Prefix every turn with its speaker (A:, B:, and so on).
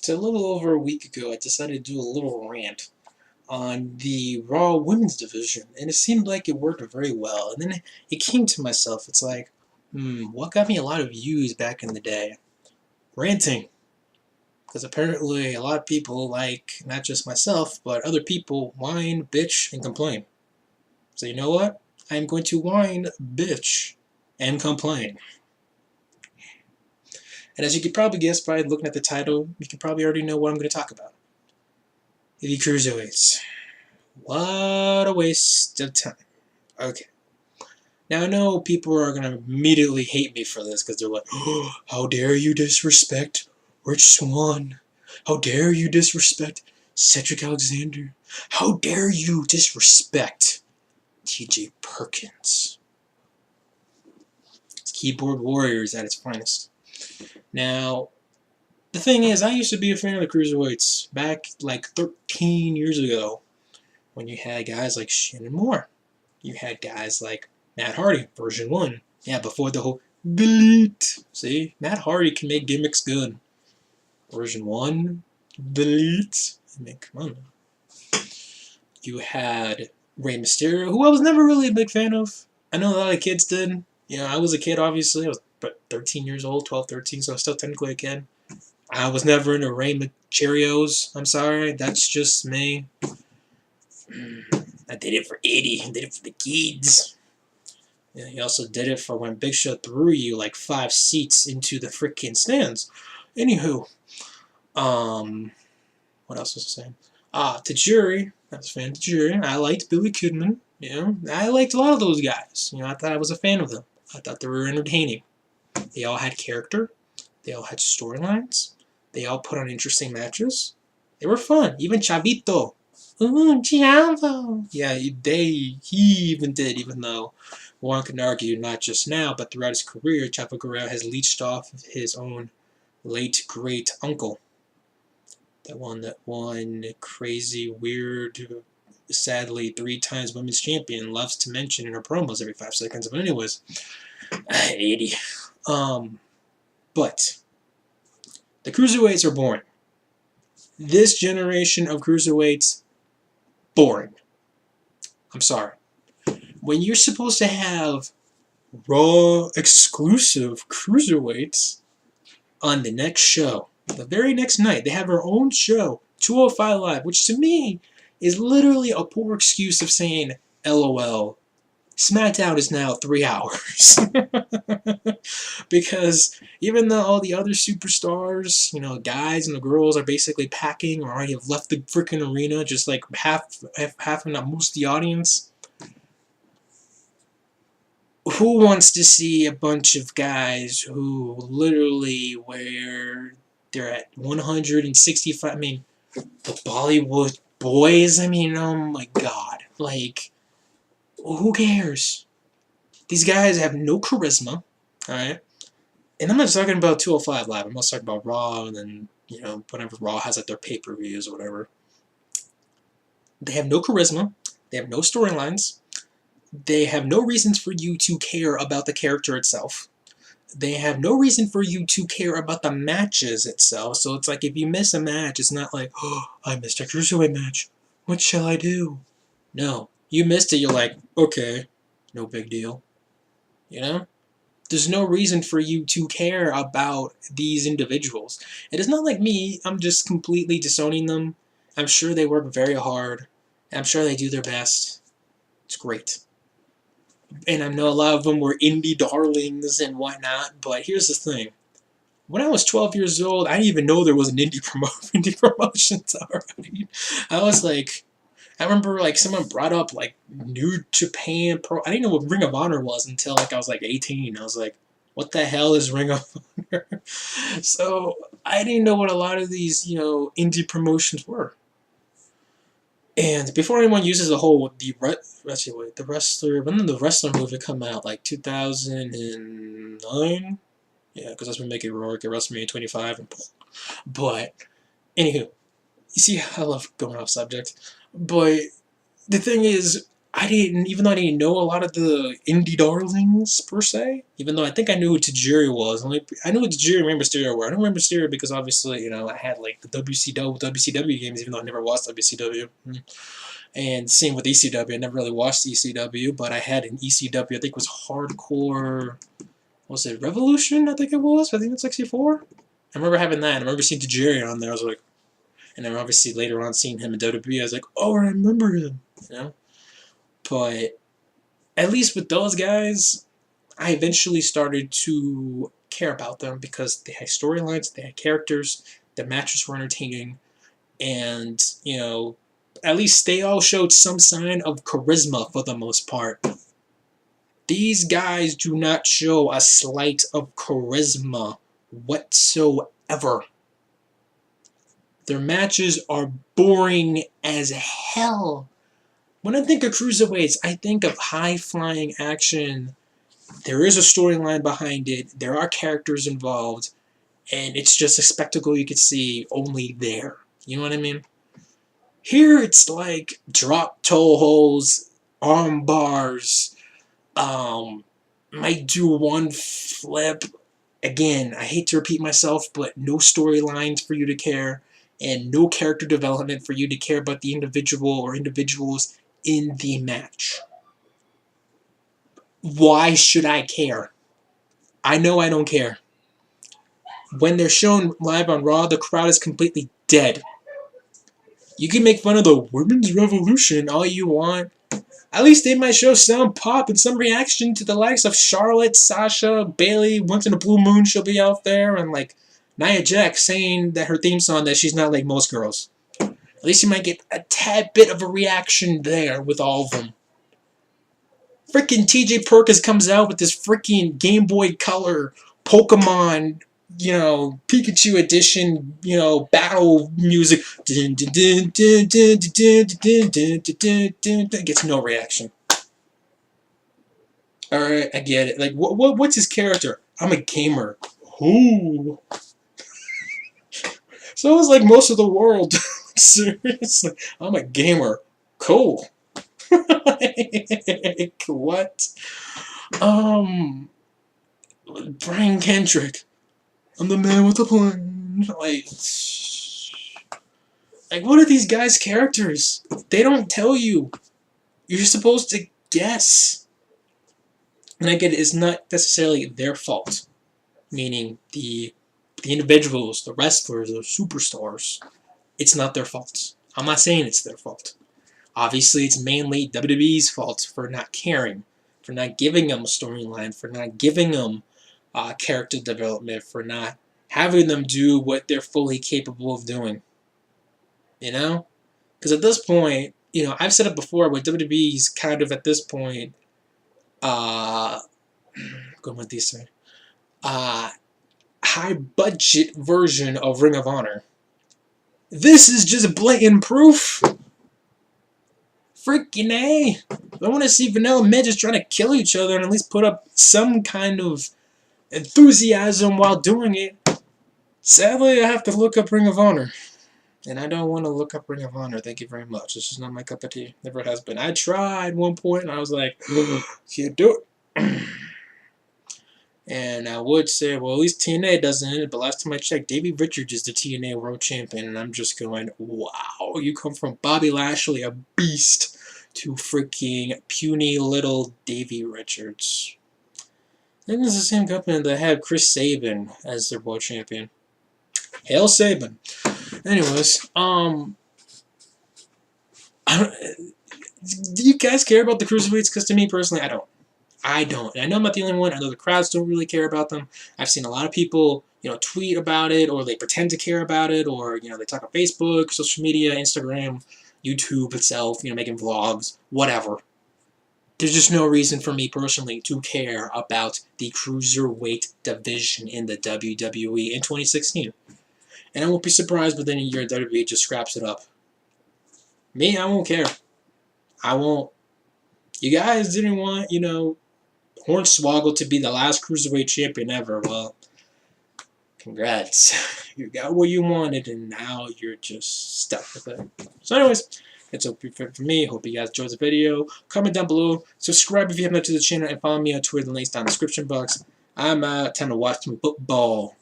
A: So a little over a week ago, I decided to do a little rant on the Raw Women's Division, and it seemed like it worked very well. And then it came to myself, it's like, what got me a lot of views back in the day? Ranting. Because apparently a lot of people, like, not just myself, but other people, whine, bitch, and complain. So you know what? I'm going to whine, bitch, and complain. And as you could probably guess by looking at the title, you can probably already know what I'm going to talk about. The Cruiserweights. What a waste of time. Okay. Now I know people are going to immediately hate me for this because they're like, oh, how dare you disrespect Rich Swann? How dare you disrespect Cedric Alexander? How dare you disrespect TJ Perkins? It's keyboard warriors at its finest. Now, the thing is, I used to be a fan of the Cruiserweights back like 13 years ago when you had guys like Shannon Moore. You had guys like Matt Hardy, version 1. Yeah, before the whole delete. See, Matt Hardy can make gimmicks good. Version 1, delete. I mean, come on. You had Rey Mysterio, who I was never really a big fan of. I know a lot of kids did. You know, I was a kid, obviously. I was 13 years old, 12, 13, so I was still technically a kid. I was never into Rey Mysterio. I'm sorry, that's just me. I did it for Eddie. I did it for the kids. Yeah, he also did it for when Big Show threw you like 5 seats into the freaking stands. Anywho, what else was I saying? Tajiri. I was a fan of Tajiri. I liked Billy Kidman. You know, I liked a lot of those guys. You know, I thought I was a fan of them. I thought they were entertaining. They all had character. They all had storylines. They all put on interesting matches. They were fun. Even Chavito. Ooh, Chavo. Yeah, he even did, even though one can argue not just now, but throughout his career, Chavo Guerrero has leached off of his own late great uncle. That one crazy, weird, sadly 3 times women's champion loves to mention in her promos every 5 seconds. But anyways, 80. But the Cruiserweights are boring. This generation of Cruiserweights, boring. I'm sorry. When you're supposed to have Raw exclusive Cruiserweights on the next show, the very next night, they have their own show, 205 Live, which to me is literally a poor excuse of saying, LOL, SmackDown is now 3 hours. Because even though all the other superstars, you know, guys and the girls are basically packing or already have left the freaking arena, just like half and not most of the audience, who wants to see a bunch of guys who literally where they're at 165? I mean, the Bollywood boys, I mean, oh my god. Like, who cares? These guys have no charisma, alright? And I'm not just talking about 205 Live, I'm also talking about Raw, and then, you know, whenever Raw has like their pay-per-views or whatever. They have no charisma, they have no storylines, they have no reasons for you to care about the character itself. They have no reason for you to care about the matches itself. So it's like if you miss a match, it's not like, oh, I missed a Cruiserweight match. What shall I do? No. You missed it, you're like, okay, no big deal. You know? There's no reason for you to care about these individuals. It is not like me, I'm just completely disowning them. I'm sure they work very hard. I'm sure they do their best. It's great. And I know a lot of them were indie darlings and whatnot, but here's the thing. When I was 12 years old, I didn't even know there was an indie promotions already. I was like, I remember like someone brought up like New Japan Pro. I didn't know what Ring of Honor was until like I was like 18. I was like, what the hell is Ring of Honor? So I didn't know what a lot of these, you know, indie promotions were. And before anyone uses the whole the wrestler, when did the wrestler movie come out? Like 2009? Yeah, because that's when Mickey Rourke at WrestleMania 25. But anywho, you see, I love going off subject. But the thing is, even though I didn't know a lot of the indie darlings per se, even though I think I knew who Tajiri was. I knew who Tajiri and Rey Mysterio were. I don't remember Mysterio because obviously, I had like the WCW games, even though I never watched WCW. And same with ECW. I never really watched ECW, but I had an ECW. I think it was Hardcore. What was it Revolution? I think it was. I think it's 64. I remember having that. I remember seeing Tajiri on there. I was like, and then obviously later on seeing him in WWE, I was like, oh, I remember him. But at least with those guys, I eventually started to care about them because they had storylines, they had characters, the matches were entertaining, and, at least they all showed some sign of charisma for the most part. These guys do not show a slight of charisma whatsoever. Their matches are boring as hell. When I think of Cruiserweights, I think of high-flying action. There is a storyline behind it. There are characters involved. And it's just a spectacle you could see only there. You know what I mean? Here it's like drop toe holds, arm bars, might do one flip. Again, I hate to repeat myself, but no storylines for you to care, and no character development for you to care about the individual or individuals in the match. Why should I care? I know I don't care. When they're shown live on Raw, the crowd is completely dead. You can make fun of the women's revolution all you want. At least they might show some pop and some reaction to the likes of Charlotte, Sasha, Bayley. Once in a blue moon, she'll be out there, and like Nia Jax saying that her theme song that she's not like most girls. At least you might get a tad bit of a reaction there with all of them. Freaking TJ Perkins comes out with this freaking Game Boy Color Pokemon, Pikachu edition, battle music. Gets no reaction. Alright, I get it. Like, what's his character? I'm a gamer. Ooh. So it's like most of the world. Seriously. I'm a gamer. Cool. Like, what? Brian Kendrick. I'm the man with the plan. Like, what are these guys' characters? They don't tell you. You're supposed to guess. And I get it, it's not necessarily their fault. Meaning the individuals, the wrestlers, the superstars. It's not their fault. I'm not saying it's their fault. Obviously, it's mainly WWE's fault for not caring, for not giving them a storyline, for not giving them character development, for not having them do what they're fully capable of doing. Because at this point, I've said it before, but WWE's kind of at this point, going with these three, high budget version of Ring of Honor. This is just blatant proof. Freaking A. I want to see vanilla midgets trying to kill each other and at least put up some kind of enthusiasm while doing it. Sadly, I have to look up Ring of Honor. And I don't want to look up Ring of Honor. Thank you very much. This is not my cup of tea. Never has been. I tried one point and I was like, can't do it. And I would say, well, at least TNA doesn't end it. But last time I checked, Davey Richards is the TNA World Champion. And I'm just going, wow. You come from Bobby Lashley, a beast, to freaking puny little Davey Richards. I think it's the same company that had Chris Sabin as their World Champion. Hail Sabin. Anyways, do you guys care about the Cruiserweights? Because to me personally, I don't. And I know I'm not the only one. I know the crowds don't really care about them. I've seen a lot of people, tweet about it, or they pretend to care about it, or, they talk on Facebook, social media, Instagram, YouTube itself, making vlogs, whatever. There's just no reason for me personally to care about the Cruiserweight division in the WWE in 2016. And I won't be surprised within a year WWE just scraps it up. Me, I won't care. I won't. You guys didn't want, Hornswoggle to be the last Cruiserweight champion ever. Well, congrats. You got what you wanted, and now you're just stuck with it. So anyways, It's all for me. Hope you guys enjoyed the video. Comment down below. Subscribe if you haven't to the channel. And follow me on Twitter. The link's down in the description box. I'm out. Time to watch some football.